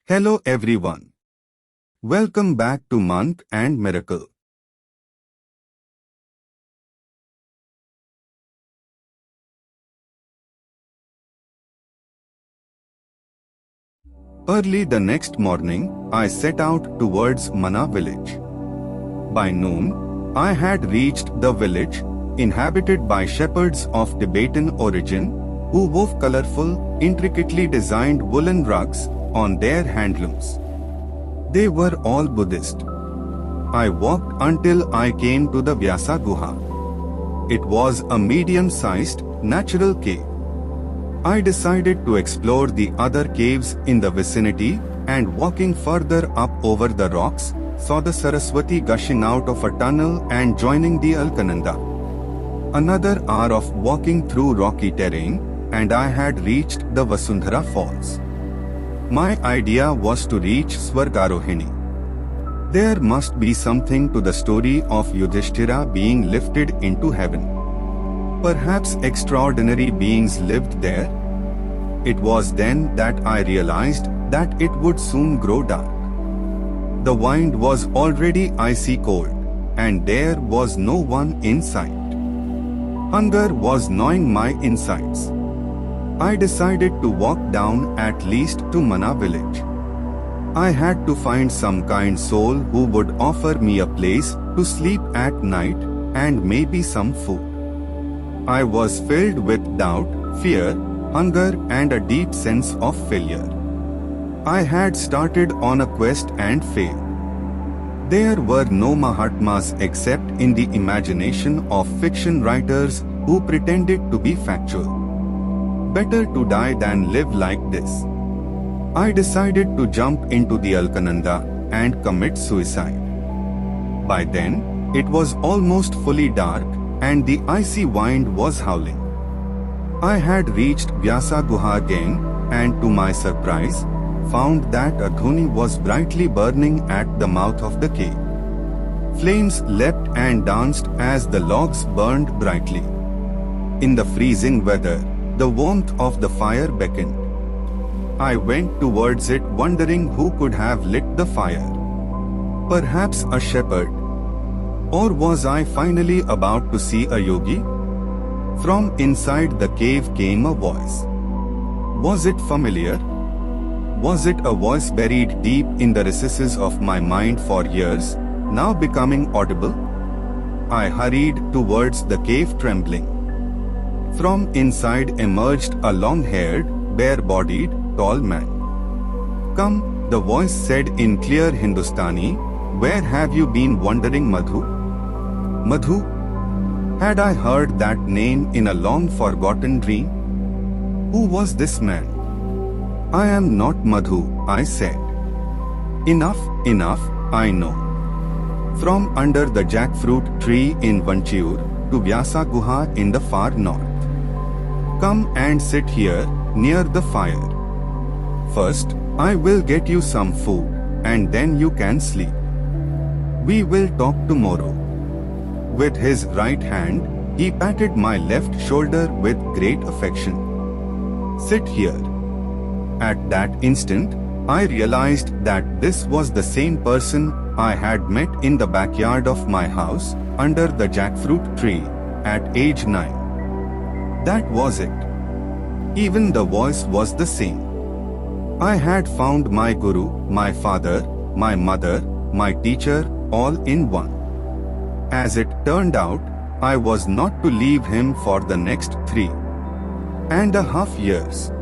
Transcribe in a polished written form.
Hello everyone. Welcome back to Month and Miracle. Early the next morning, I set out towards Mana village. By noon, I had reached the village, inhabited by shepherds of Tibetan origin, who wove colorful, intricately designed woolen rugs on their handlooms. They were all Buddhist. I walked until I came to the Vyasa Guha. It was a medium-sized, natural cave. I decided to explore the other caves in the vicinity, and walking further up over the rocks, saw the Saraswati gushing out of a tunnel and joining the Alkananda. Another hour of walking through rocky terrain, and I had reached the Vasundhara Falls. My idea was to reach Swargarohini. There must be something to the story of Yudhishthira being lifted into heaven. Perhaps extraordinary beings lived there. It was then that I realized that it would soon grow dark. The wind was already icy cold, and there was no one in sight. Hunger was gnawing my insides. I decided to walk down at least to Mana village. I had to find some kind soul who would offer me a place to sleep at night and maybe some food. I was filled with doubt, fear, hunger and a deep sense of failure. I had started on a quest and failed. There were no Mahatmas except in the imagination of fiction writers who pretended to be factual. Better to die than live like this. I decided to jump into the Alkananda and commit suicide. By then, it was almost fully dark and the icy wind was howling. I had reached Vyasa Guha again and to my surprise, found that a dhuni was brightly burning at the mouth of the cave. Flames leapt and danced as the logs burned brightly. In the freezing weather, the warmth of the fire beckoned. I went towards it wondering who could have lit the fire. Perhaps a shepherd. Or was I finally about to see a yogi? From inside the cave came a voice. Was it familiar? Was it a voice buried deep in the recesses of my mind for years, now becoming audible? I hurried towards the cave trembling. From inside emerged a long-haired, bare-bodied, tall man. Come, the voice said in clear Hindustani, where have you been wandering, Madhu? Madhu? Had I heard that name in a long-forgotten dream? Who was this man? I am not Madhu, I said. Enough, I know. From under the jackfruit tree in Vanchiur to Vyasa Guha in the far north. Come and sit here, near the fire. First, I will get you some food, and then you can sleep. We will talk tomorrow. With his right hand, he patted my left shoulder with great affection. Sit here. At that instant, I realized that this was the same person I had met in the backyard of my house, under the jackfruit tree, at age 9. That was it. Even the voice was the same. I had found my guru, my father, my mother, my teacher, all in one. As it turned out, I was not to leave him for the next 3.5 years.